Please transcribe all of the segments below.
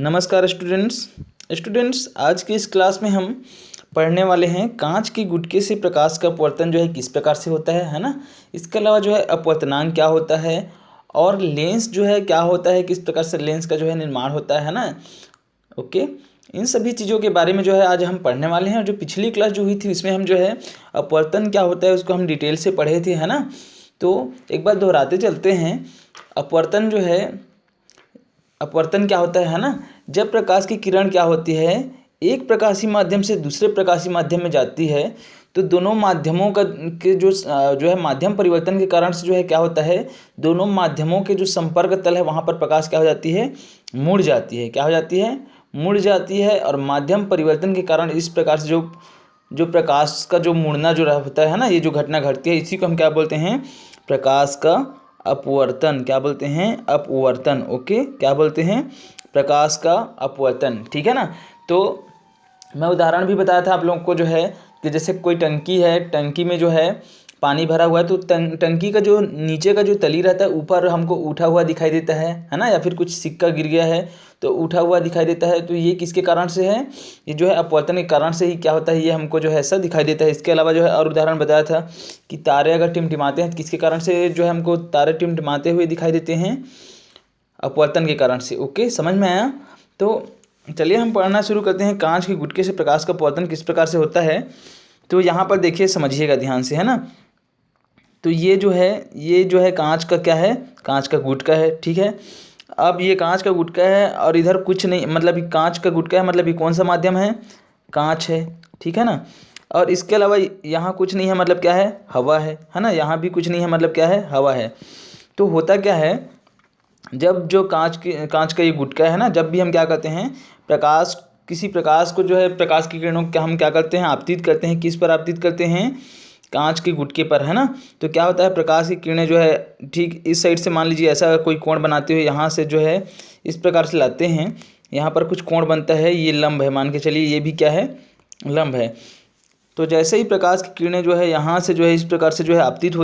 नमस्कार स्टूडेंट्स आज की इस क्लास में हम पढ़ने वाले हैं कांच की गुटके से प्रकाश का अपवर्तन जो है किस प्रकार से होता है ना। इसके अलावा जो है अपवर्तनांक क्या होता है और लेंस जो है क्या होता है, किस प्रकार से लेंस का जो है निर्माण होता है ना। ओके, इन सभी चीज़ों के बारे में जो है आज हम पढ़ने वाले हैं। और जो पिछली क्लास जो हुई थी उसमें हम जो है अपवर्तन क्या होता है उसको हम डिटेल से पढ़े थे, है ना। तो एक बार दोहराते चलते हैं। अपवर्तन क्या होता है ना, जब प्रकाश की किरण क्या होती है एक प्रकाशीय माध्यम से दूसरे प्रकाशीय माध्यम में जाती है तो दोनों माध्यमों का के जो है माध्यम परिवर्तन के कारण से जो है क्या होता है, दोनों माध्यमों के जो संपर्क तल है वहाँ पर प्रकाश क्या हो जाती है, मुड़ जाती है। क्या हो जाती है, मुड़ जाती है। और माध्यम परिवर्तन के कारण इस प्रकार से जो जो प्रकाश का जो मुड़ना जो होता है ना, ये जो घटना घटती है इसी को हम क्या बोलते हैं, प्रकाश का अपवर्तन। क्या बोलते हैं, अपवर्तन। ओके, क्या बोलते हैं, प्रकाश का अपवर्तन। ठीक है ना। तो मैं उदाहरण भी बताया था आप लोगों को जो है कि जैसे कोई टंकी है, टंकी में जो है पानी भरा हुआ है तो टंकी का जो नीचे का जो तली रहता है ऊपर हमको उठा हुआ दिखाई देता है ना। या फिर कुछ सिक्का गिर गया है तो उठा हुआ दिखाई देता है। तो ये किसके कारण से है, ये जो है अपवर्तन के कारण से ही क्या होता है, ये हमको जो है ऐसा दिखाई देता है। इसके अलावा जो है और उदाहरण बताया था कि तारे अगर टिमटिमाते हैं तो किसके कारण से जो है हमको तारे टिमटिमाते हुए दिखाई देते हैं, अपवर्तन के कारण से। ओके, समझ में आया। तो चलिए हम पढ़ना शुरू करते हैं। कांच के गुटके से प्रकाश का अपवर्तन किस प्रकार से होता है। तो यहाँ पर देखिए, समझिएगा ध्यान से, है ना। तो ये जो है कांच का क्या है, कांच का गुटका है। ठीक है, अब ये कांच का गुटका है और इधर कुछ नहीं, मतलब ये कांच का गुटका है, मतलब ये कौन सा माध्यम है, कांच है। ठीक है ना। और इसके अलावा यहाँ कुछ नहीं है, मतलब क्या है, हवा है ना। यहाँ भी कुछ नहीं है, मतलब क्या है, हवा है। तो होता क्या है, जब जो कांच का ये गुटका है ना, जब भी हम क्या करते हैं, किसी प्रकाश को जो है, प्रकाश की किरणों को हम क्या करते हैं, आपतित करते हैं। किस पर आपतित करते हैं, कांच के गुटके पर, है ना। तो क्या होता है, प्रकाश की किरणें जो है ठीक इस साइड से मान लीजिए ऐसा कोई कोण बनाते हुए यहाँ से जो है इस प्रकार से लाते हैं। यहाँ पर कुछ कोण बनता है, ये लंब है, मान के चलिए ये भी क्या है, लंब है। तो जैसे ही प्रकाश की किरणें जो है यहाँ से जो है इस प्रकार से जो है आपतित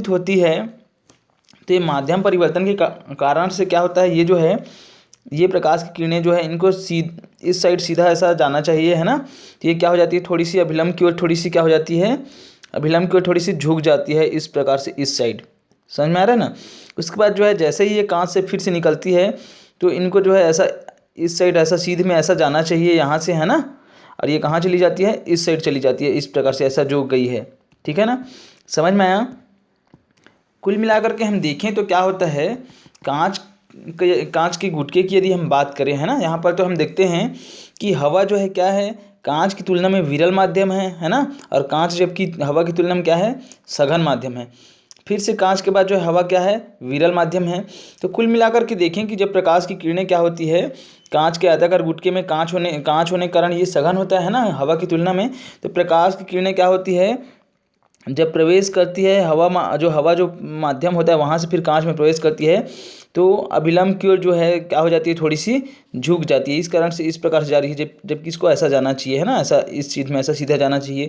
होती है तो ये माध्यम परिवर्तन के कारण से क्या होता है, ये जो है ये प्रकाश की किरणें जो है इनको इस साइड सीधा ऐसा जाना चाहिए, है ना। तो ये क्या हो जाती है, थोड़ी सी अभिलंब की ओर थोड़ी सी क्या हो जाती है, अभिलंब की ओर थोड़ी सी झुक जाती है इस प्रकार से इस साइड। समझ में आ रहा है ना। उसके बाद जो है जैसे ही ये कांच से फिर से निकलती है तो इनको जो है ऐसा इस साइड ऐसा सीधे में ऐसा जाना चाहिए यहाँ से, है ना। और ये कहाँ चली जाती है, इस साइड चली जाती है इस प्रकार से ऐसा जो गई है। ठीक है ना, समझ में आया। कुल मिलाकर के हम देखें तो क्या होता है, कांच के गुटके की यदि हम बात करें, है ना, यहाँ पर तो हम देखते हैं कि हवा जो है क्या है, कांच की तुलना में विरल माध्यम है ना। और कांच जबकि हवा की तुलना में क्या है, सघन माध्यम है। फिर से कांच के बाद जो है हवा क्या है, विरल माध्यम है। तो कुल मिलाकर के देखें कि जब प्रकाश की किरणें क्या होती है, कांच के आयताकार गुटके में कांच होने के कारण ये सघन होता है ना हवा की तुलना में। तो प्रकाश की किरणें क्या होती है, जब प्रवेश करती है हवा जो माध्यम होता है वहाँ से फिर कांच में प्रवेश करती है तो अभिलंब की ओर जो है क्या हो जाती है, थोड़ी सी झुक जाती है। इस कारण से इस प्रकार से जा रही है, जबकि इसको ऐसा जाना चाहिए, है ना, ऐसा इस चीज़ में ऐसा सीधा जाना चाहिए।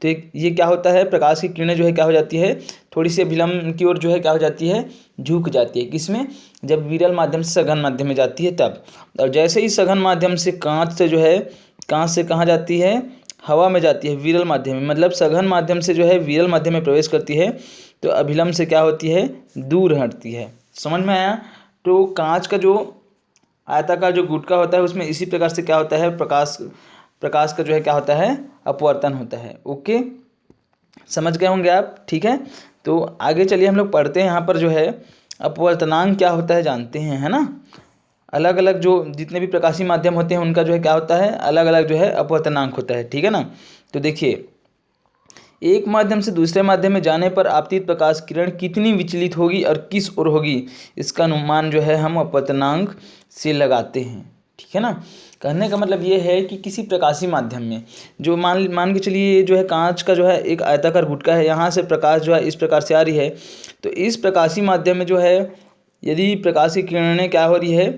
तो ये क्या होता है, प्रकाश की किरणें जो है क्या हो जाती है, थोड़ी सी अभिलंब की ओर जो है क्या हो जाती है, झुक जाती है। किसमें, जब विरल माध्यम से सघन माध्यम में जाती है तब। और जैसे ही सघन माध्यम से कांच से कहाँ जाती है, हवा में जाती है, विरल माध्यम में, मतलब सघन माध्यम से जो है विरल माध्यम में प्रवेश करती है तो अभिलंब से क्या होती है, दूर हटती है। समझ में आया। तो कांच का जो आयताकार जो गुटका होता है उसमें इसी प्रकार से क्या होता है, प्रकाश का जो है क्या होता है, अपवर्तन होता है। ओके, समझ गए होंगे आप। ठीक है, तो आगे चलिए हम लोग पढ़ते हैं। यहाँ पर जो है अपवर्तनांक क्या होता है जानते हैं, है ना। अलग अलग जो जितने भी प्रकाशीय माध्यम होते हैं उनका जो है क्या होता है, अलग अलग जो है अपवर्तनांक होता है। ठीक है ना। तो देखिए, एक माध्यम से दूसरे माध्यम में जाने पर आपतित प्रकाश किरण कितनी विचलित होगी और किस ओर होगी, इसका अनुमान जो है हम अपवर्तनांक से लगाते हैं। ठीक है ना। कहने का मतलब ये है कि किसी प्रकाशीय माध्यम में जो मान के चलिए ये जो है कांच का जो है एक आयताकार गुटका है, यहाँ से प्रकाश जो है इस प्रकार से आ रही है। तो इस प्रकाशीय माध्यम में जो है यदि प्रकाश की किरणें क्या हो रही है,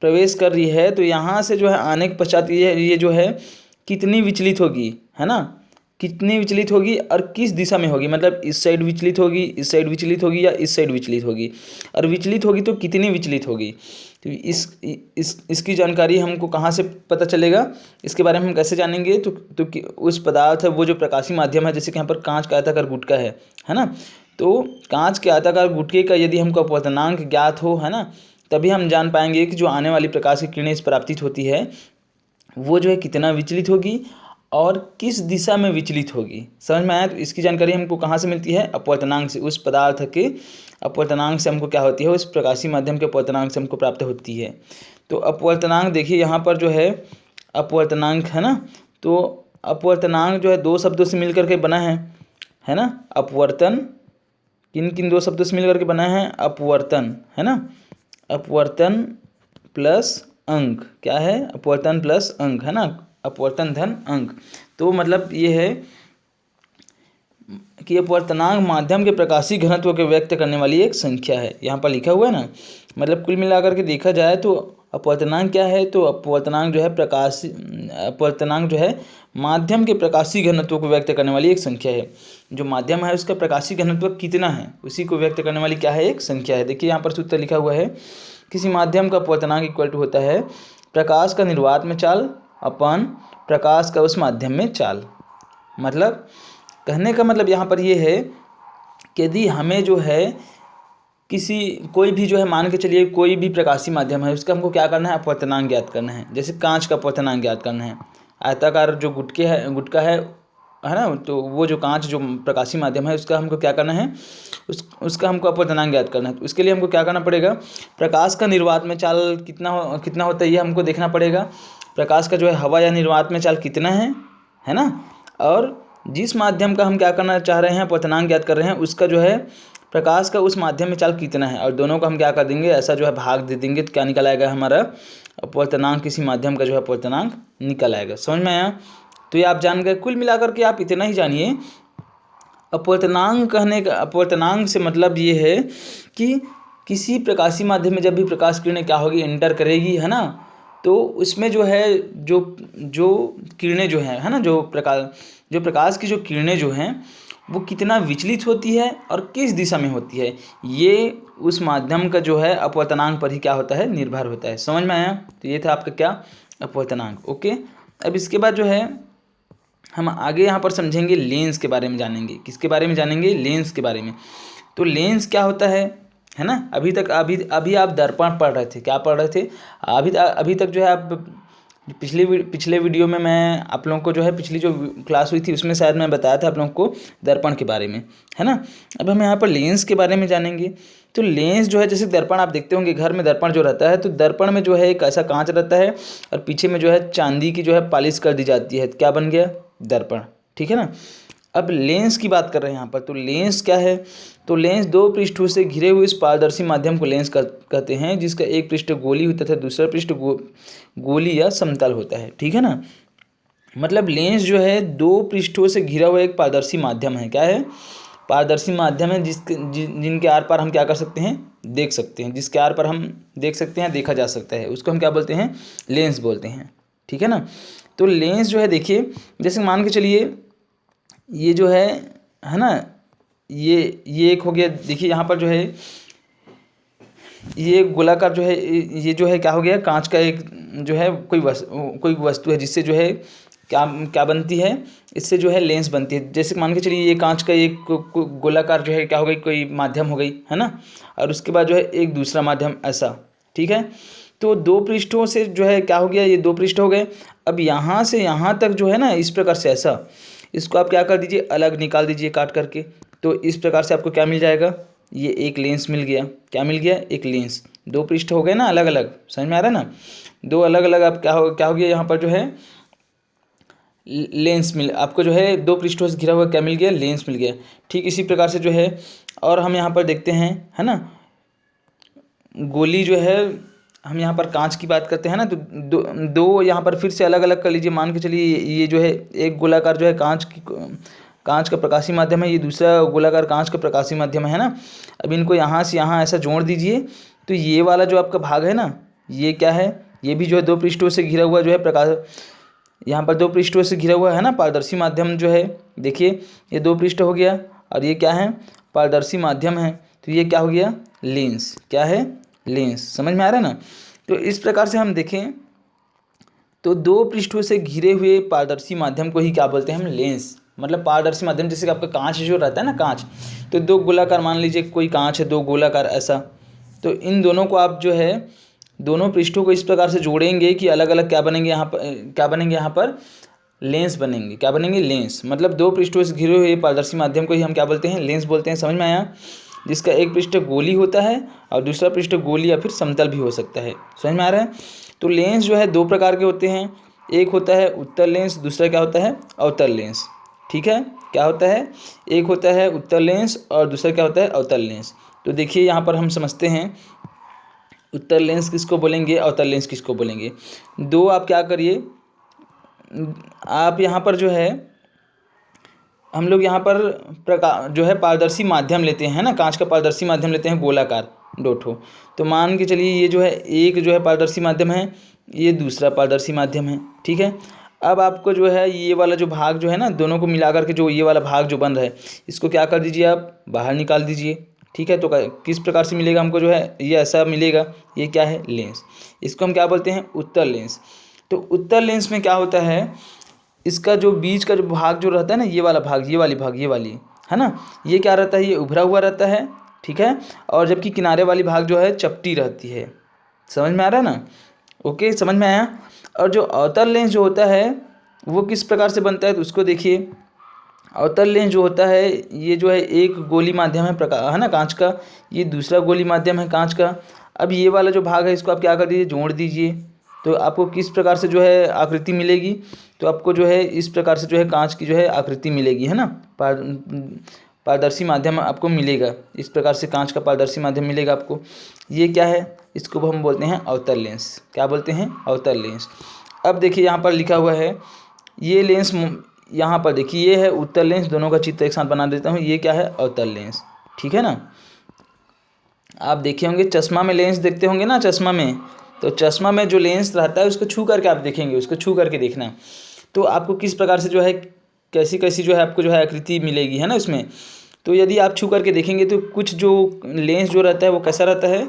प्रवेश कर रही है तो यहाँ से जो है आने के पश्चात ये जो है कितनी विचलित होगी, है ना, कितनी विचलित होगी और किस दिशा में होगी, मतलब इस साइड विचलित होगी, इस साइड विचलित होगी या इस साइड विचलित होगी, और विचलित होगी तो कितनी विचलित होगी। तो इसकी जानकारी हमको कहाँ से पता चलेगा, इसके बारे में हम कैसे जानेंगे। तो उस पदार्थ है वो जो प्रकाशीय माध्यम है, जैसे कि यहाँ पर कांच का आयताकार गुटका है ना, तो कांच के आयताकार गुटके का यदि हमको अपवर्तनांक ज्ञात हो, है ना, तभी हम जान पाएंगे कि जो आने वाली प्रकाश की किरणें इस पर आपतित होती है वो जो है कितना विचलित होगी और किस दिशा में विचलित होगी। समझ में आया। तो इसकी जानकारी हमको कहाँ से मिलती है, अपवर्तनांक से। उस पदार्थ के अपवर्तनांक से हमको क्या होती है, उस प्रकाशीय माध्यम के अपवर्तनांक से हमको प्राप्त होती है। तो अपवर्तनांक देखिए यहाँ पर जो है अपवर्तनांक है ना, तो अपवर्तनांक जो है दो शब्दों से मिलकर के बना है ना। अपवर्तन किन किन दो शब्दों से मिलकर के बना है, अपवर्तन, है ना, अपवर्तन प्लस अंक, क्या है, अपवर्तन प्लस अंक, है ना, अपवर्तन धन अंक। तो मतलब ये है कि अपवर्तनांक माध्यम के प्रकाशीय घनत्व को व्यक्त करने वाली एक संख्या है, यहाँ पर लिखा हुआ है ना। मतलब कुल मिलाकर के देखा जाए तो अपवर्तनांक क्या है, तो अपवर्तनांक जो है अपवर्तनांक जो है माध्यम के प्रकाशीय घनत्व को व्यक्त करने वाली एक संख्या है। जो माध्यम है उसका प्रकाशीय घनत्व कितना है उसी को व्यक्त करने वाली क्या है, एक संख्या है। देखिए यहाँ पर सूत्र लिखा हुआ है, किसी माध्यम का अपवर्तनांक इक्वल टू होता है प्रकाश का निर्वात में चाल अपन प्रकाश का उस माध्यम में चाल। मतलब कहने का मतलब यहाँ पर ये है कि यदि हमें जो है कोई भी जो है मान के चलिए कोई भी प्रकाशीय माध्यम है उसका हमको क्या करना है, अपवर्तनांक ज्ञात करना है। जैसे कांच का अपवर्तनांक ज्ञात करना है, आयताकार जो गुटका है ना, तो वो जो कांच जो प्रकाशीय माध्यम है उसका हमको क्या करना है, उसका हमको अपवर्तनांक ज्ञात करना है। तो उसके लिए हमको क्या करना पड़ेगा, प्रकाश का निर्वात में चाल कितना होता है ये हमको देखना पड़ेगा। प्रकाश का जो है हवा या निर्वात में चाल कितना है ना, और जिस माध्यम का हम क्या करना चाह रहे हैं, अपवर्तनांक ज्ञात कर रहे हैं, उसका जो है प्रकाश का उस माध्यम में चाल कितना है, और दोनों को हम क्या कर देंगे, ऐसा जो है भाग दे देंगे, तो क्या निकल आएगा, हमारा अपवर्तनांक किसी माध्यम का जो है अपवर्तनांक निकल आएगा। समझ में आया। तो ये आप जान गए। कुल मिलाकर के आप इतना ही जानिए, अपवर्तनांक से मतलब ये है कि किसी प्रकाशीय माध्यम में जब भी प्रकाश किरणें क्या होगी, एंटर करेगी, है ना, तो उसमें जो है जो किरणें जो है ना, जो प्रकाश की जो किरणें जो हैं वो कितना विचलित होती है और किस दिशा में होती है, ये उस माध्यम का जो है अपवर्तनांक पर ही क्या होता है, निर्भर होता है। समझ में आया। तो ये था आपका क्या, अपवर्तनांक। ओके, अब इसके बाद जो है हम आगे यहाँ पर समझेंगे लेंस के बारे में जानेंगे। किसके बारे में जानेंगे, लेंस के बारे में। तो लेंस क्या होता है ना। अभी आप दर्पण पढ़ रहे थे, क्या पढ़ रहे थे, अभी तक जो है आप पिछले वीडियो में मैं आप लोगों को जो है पिछली जो क्लास हुई थी उसमें शायद मैं बताया था आप लोगों को दर्पण के बारे में, है ना। अब हम यहाँ पर लेंस के बारे में जानेंगे। तो लेंस जो है, जैसे दर्पण आप देखते होंगे घर में, दर्पण जो रहता है, तो दर्पण में जो है एक ऐसा कांच रहता है और पीछे में जो है चांदी की जो है पॉलिश कर दी जाती है, क्या बन गया, दर्पण। ठीक है ना। अब लेंस की बात कर रहे हैं यहाँ पर। तो लेंस क्या है, तो लेंस दो पृष्ठों से घिरे हुए इस पारदर्शी माध्यम को लेंस कहते हैं, जिसका एक पृष्ठ गोली होता है, दूसरा पृष्ठ गोली या समतल होता है। ठीक है ना। मतलब लेंस जो है दो पृष्ठों से घिरा हुआ एक पारदर्शी माध्यम है। क्या है, पारदर्शी माध्यम है जिनके आर पार हम क्या कर सकते हैं, देख सकते हैं, जिसके आर पार हम देख सकते हैं, देखा जा सकता है, उसको हम क्या बोलते हैं, लेंस बोलते हैं। ठीक है ना। तो लेंस जो है देखिए, जैसे मान के चलिए ये जो है ना, ये एक हो गया। देखिए यहाँ पर जो है ये गोलाकार जो है, ये जो है क्या हो गया, कांच का एक जो है कोई वस्तु है जिससे जो है क्या बनती है, इससे जो है लेंस बनती है। जैसे मान के चलिए ये कांच का एक गोलाकार जो है क्या हो गई, कोई माध्यम हो गई, है ना, और उसके बाद जो है एक दूसरा माध्यम ऐसा। ठीक है। तो दो पृष्ठों से जो है क्या हो गया, ये दो पृष्ठ हो गए। अब यहाँ से यहाँ तक जो है ना, इस प्रकार से ऐसा, इसको आप क्या कर दीजिए, अलग निकाल दीजिए काट करके। तो इस प्रकार से आपको क्या मिल जाएगा, ये एक लेंस मिल गया। क्या मिल गया, एक लेंस। दो पृष्ठ हो गए ना अलग अलग, समझ में आ रहा है ना, दो अलग अलग। आप क्या हो गया यहाँ पर जो है लेंस आपको जो है दो पृष्ठों से घिरा हुआ क्या मिल गया, लेंस मिल गया। ठीक इसी प्रकार से जो है, और हम यहाँ पर देखते हैं, है ना, गोली जो है, हम यहाँ पर कांच की बात करते हैं ना, तो दो यहाँ पर फिर से अलग अलग कर लीजिए। मान के चलिए ये जो है एक गोलाकार जो है कांच का प्रकाशीय माध्यम है, ये दूसरा गोलाकार कांच का प्रकाशीय माध्यम है ना। अब इनको यहाँ से यहाँ ऐसा जोड़ दीजिए, तो ये वाला जो आपका भाग है ना, ये क्या है, ये भी जो है दो पृष्ठों से घिरा हुआ जो है यहाँ पर दो पृष्ठों से घिरा हुआ है ना पारदर्शी माध्यम जो है, देखिए ये दो पृष्ठ हो गया और ये क्या है, पारदर्शी माध्यम है, तो ये क्या हो गया, लेंस। क्या है, लेंस। समझ में आ रहा है ना। तो इस प्रकार से हम देखें तो दो पृष्ठों से घिरे हुए पारदर्शी माध्यम को ही क्या बोलते हैं हम, लेंस। मतलब पारदर्शी माध्यम जैसे कि आपका कांच जो रहता है ना, कांच, तो दो गोलाकार, मान लीजिए कोई कांच है, दो गोलाकार ऐसा, तो इन दोनों को आप जो है दोनों पृष्ठों को इस प्रकार से जोड़ेंगे कि अलग अलग क्या बनेंगे, यहाँ पर क्या बनेंगे, यहाँ पर लेंस बनेंगे। क्या बनेंगे, लेंस। मतलब दो पृष्ठों से घिरे हुए पारदर्शी माध्यम को ही हम क्या बोलते हैं, लेंस बोलते हैं। समझ में आया। जिसका एक पृष्ठ गोली होता है और दूसरा पृष्ठ गोली या फिर समतल भी हो सकता है। समझ में आ रहा है। तो लेंस जो है दो प्रकार के होते हैं, एक होता है उत्तल लेंस, दूसरा क्या होता है, अवतल लेंस। ठीक है, क्या होता है, एक होता है उत्तल लेंस और दूसरा क्या होता है, अवतल लेंस। तो देखिए यहाँ पर हम समझते हैं उत्तल लेंस किसको बोलेंगे, अवतल लेंस किसको बोलेंगे। दो आप क्या करिए, आप यहाँ पर जो है हम लोग यहाँ पर प्रकाश जो है पारदर्शी माध्यम लेते हैं ना, कांच का पारदर्शी माध्यम लेते हैं गोलाकार दो ठो। तो मान के चलिए ये जो है एक जो है पारदर्शी माध्यम है, ये दूसरा पारदर्शी माध्यम है। ठीक है, अब आपको जो है ये वाला जो भाग जो है ना, दोनों को मिला करके जो ये वाला भाग जो बन रहा है, इसको क्या कर दीजिए, आप बाहर निकाल दीजिए। ठीक है, तो किस प्रकार से मिलेगा हमको, जो है ये ऐसा मिलेगा। ये क्या है, लेंस। इसको हम क्या बोलते हैं, उत्तल लेंस। तो उत्तल लेंस में क्या होता है, इसका जो बीच का जो भाग जो रहता है ना, ये वाला भाग, ये वाली भाग, ये वाली है ना, ये क्या रहता है, ये उभरा हुआ रहता है। ठीक है, और जबकि किनारे वाली भाग जो है चपटी रहती है। समझ में आ रहा है ना। ओके, समझ में आया। और जो अवतल लेंस जो होता है वो किस प्रकार से बनता है, तो उसको देखिए। अवतल लेंस जो होता है, ये जो है एक गोली माध्यम है प्रकाश है ना कांच का, ये दूसरा गोली माध्यम है कांच का। अब ये वाला जो भाग है इसको आप क्या कर दीजिए, जोड़ दीजिए। तो आपको किस प्रकार से जो है आकृति मिलेगी, तो आपको जो है इस प्रकार से जो है कांच की जो है आकृति मिलेगी, है ना। पारदर्शी माध्यम आपको मिलेगा, इस प्रकार से कांच का पारदर्शी माध्यम मिलेगा आपको। ये क्या है, इसको हम बोलते हैं अवतल लेंस। क्या बोलते हैं, अवतल लेंस। अब देखिए यहाँ पर लिखा हुआ है ये लेंस, यहाँ पर देखिए ये है उत्तल लेंस, दोनों का चित्र एक साथ बना देता हूँ। ये क्या है, अवतल लेंस। ठीक है ना। आप देखे होंगे चश्मा में लेंस देखते होंगे ना, चश्मा में, तो चश्मा में जो लेंस रहता है उसको छू करके आप देखेंगे, उसको छू करके देखना, तो आपको किस प्रकार से जो है कैसी कैसी जो है आपको जो है आकृति मिलेगी, है ना उसमें। तो यदि आप छू करके देखेंगे तो कुछ जो लेंस जो रहता है वो कैसा रहता है,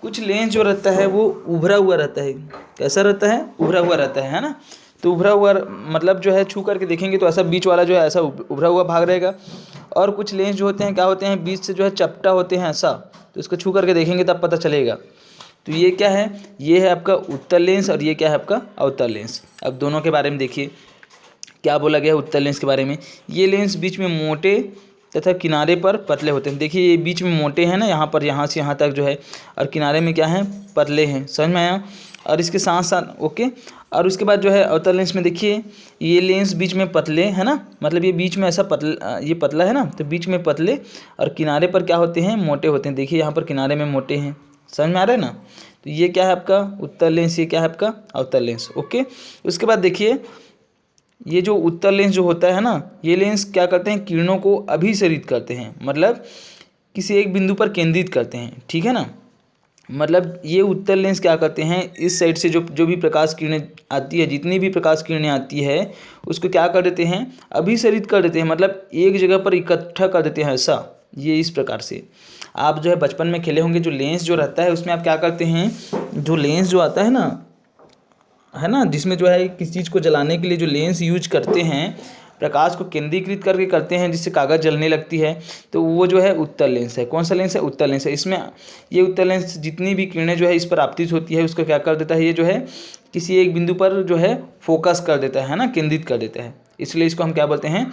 कुछ लेंस जो रहता है वो उभरा हुआ रहता है। कैसा रहता है, उभरा हुआ रहता है ना। तो उभरा हुआ मतलब जो है छू करके देखेंगे तो ऐसा बीच वाला जो है ऐसा उभरा हुआ भाग रहेगा। और कुछ लेंस जो होते हैं क्या होते हैं, बीच से जो है चपटा होते हैं ऐसा, तो इसको छू करके देखेंगे तब पता चलेगा। तो ये क्या है, ये है आपका उत्तल लेंस और ये क्या है आपका अवतल लेंस। अब दोनों के बारे में देखिए क्या बोला गया है उत्तल लेंस के बारे में। ये लेंस बीच में मोटे तथा किनारे पर पतले होते हैं। देखिए ये बीच में मोटे हैं ना, यहाँ पर यहाँ से यहाँ तक जो है, और किनारे में क्या है, पतले हैं। समझ में आया। और इसके साथ साथ ओके। और उसके बाद जो है अवतल लेंस में देखिए ये लेंस बीच में पतले है ना, मतलब ये बीच में ऐसा पतला, ये पतला है ना, तो बीच में पतले और किनारे पर क्या होते हैं, मोटे होते हैं। देखिए यहाँ पर किनारे में मोटे हैं। समझ में आ रहा है ना। तो ये क्या है आपका उत्तल लेंस, ये क्या है आपका अवतल लेंस। ओके। उसके बाद देखिए ये जो उत्तल लेंस जो होता है ना, ये लेंस क्या करते हैं, किरणों को अभिसरित करते हैं, मतलब किसी एक बिंदु पर केंद्रित करते हैं। ठीक है ना। मतलब ये उत्तल लेंस क्या करते हैं, इस साइड से जो भी प्रकाश किरणें आती है, जितनी भी प्रकाश किरणें आती है उसको क्या कर देते हैं, अभिसरित कर देते हैं, मतलब एक जगह पर इकट्ठा कर देते हैं ऐसा। ये इस प्रकार से आप जो है बचपन में खेले होंगे, जो लेंस जो रहता है उसमें आप क्या करते हैं, जो लेंस जो आता है ना, है ना, जिसमें जो है किसी चीज़ को जलाने के लिए जो लेंस यूज करते हैं, प्रकाश को केंद्रीकृत करके करते हैं जिससे कागज़ जलने लगती है, तो वो जो है उत्तल लेंस है। कौन सा लेंस है, उत्तल लेंस है। इसमें ये उत्तल लेंस जितनी भी किरणें जो है इस पर आपतित होती है उसको क्या कर देता है, ये जो है किसी एक बिंदु पर जो है फोकस कर देता है ना, केंद्रित कर देता है। इसलिए इसको हम क्या बोलते हैं,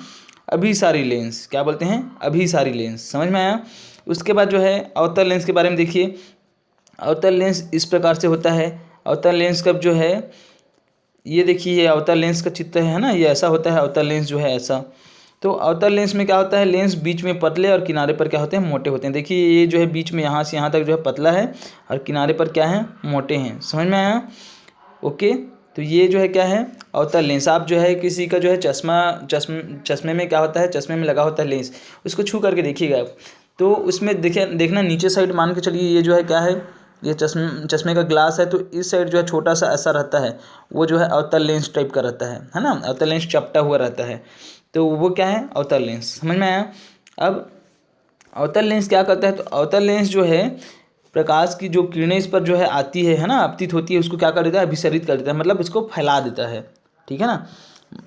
अभिसारी लेंस। क्या बोलते हैं, अभिसारी लेंस। समझ में आया। उसके बाद जो है अवतल लेंस के बारे में देखिए। अवतल लेंस इस प्रकार से होता है। अवतल लेंस का जो है ये देखिए, ये अवतल लेंस का चित्र है ना, ये ऐसा होता है अवतल लेंस जो है ऐसा। तो अवतल लेंस में क्या होता है, लेंस बीच में पतले और किनारे पर क्या होते हैं, मोटे होते हैं। देखिए ये जो है बीच में यहाँ से यहाँ तक जो है पतला है और किनारे पर क्या है, मोटे हैं। समझ में आया। ओके। तो ये जो है क्या है, अवतल लेंस। आप जो है किसी का जो है चश्मे में क्या होता है, चश्मे में लगा होता है लेंस, उसको छू करके देखिएगा आप, तो उसमें देखना नीचे साइड मान के चलिए ये जो है क्या है, ये चश्मे का ग्लास है, तो इस साइड जो है छोटा सा ऐसा रहता है, वो जो है अवतल लेंस टाइप का रहता है ना, अवतल लेंस चपटा हुआ रहता है, तो वो क्या है, अवतल लेंस। समझ में आया। अब अवतल लेंस क्या करता है, तो अवतल लेंस जो है प्रकाश की जो किरणें इस पर जो है आती है ना, आपतित होती है, उसको क्या कर देता है, अभिसरित कर देता है, मतलब इसको फैला देता है। ठीक है ना।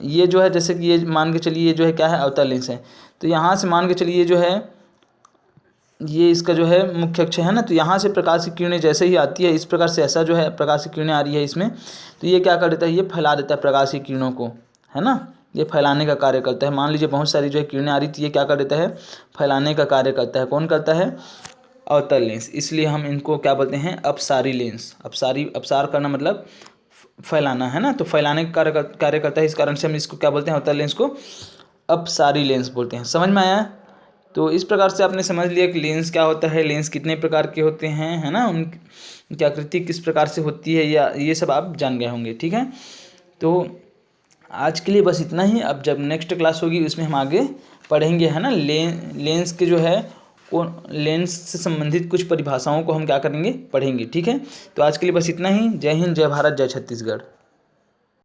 ये जो है जैसे कि ये मान के चलिए ये जो है क्या है, अवतल लेंस है। तो यहाँ से मान के चलिए जो है ये इसका जो है मुख्य अक्ष है ना, तो यहाँ से प्रकाश की किरणें जैसे ही आती है, इस प्रकार से ऐसा जो है प्रकाश की किरणें आ रही है इसमें, तो ये क्या कर देता है, ये फैला देता है प्रकाश की किरणों को, है ना। ये फैलाने का कार्य करता है। मान लीजिए बहुत सारी जो है किरणें आ रही थी, ये क्या कर देता है, फैलाने का कार्य करता है। कौन करता है, अवतल लेंस। इसलिए हम इनको क्या बोलते हैं, अपसारी लेंस। अपसार करना मतलब फैलाना, है ना, तो फैलाने का कार्य करता है। इस कारण से हम इसको क्या बोलते हैं, अवतल लेंस को अपसारी लेंस बोलते हैं। समझ में आया। तो इस प्रकार से आपने समझ लिया कि लेंस क्या होता है, लेंस कितने प्रकार के होते हैं, है ना, उनकी आकृति किस प्रकार से होती है, या ये सब आप जान गए होंगे। ठीक है, तो आज के लिए बस इतना ही। अब जब नेक्स्ट क्लास होगी उसमें हम आगे पढ़ेंगे, है ना, लेंस के जो है लेंस से संबंधित कुछ परिभाषाओं को हम क्या करेंगे, पढ़ेंगे। ठीक है, तो आज के लिए बस इतना ही। जय हिंद, जय भारत, जय छत्तीसगढ़।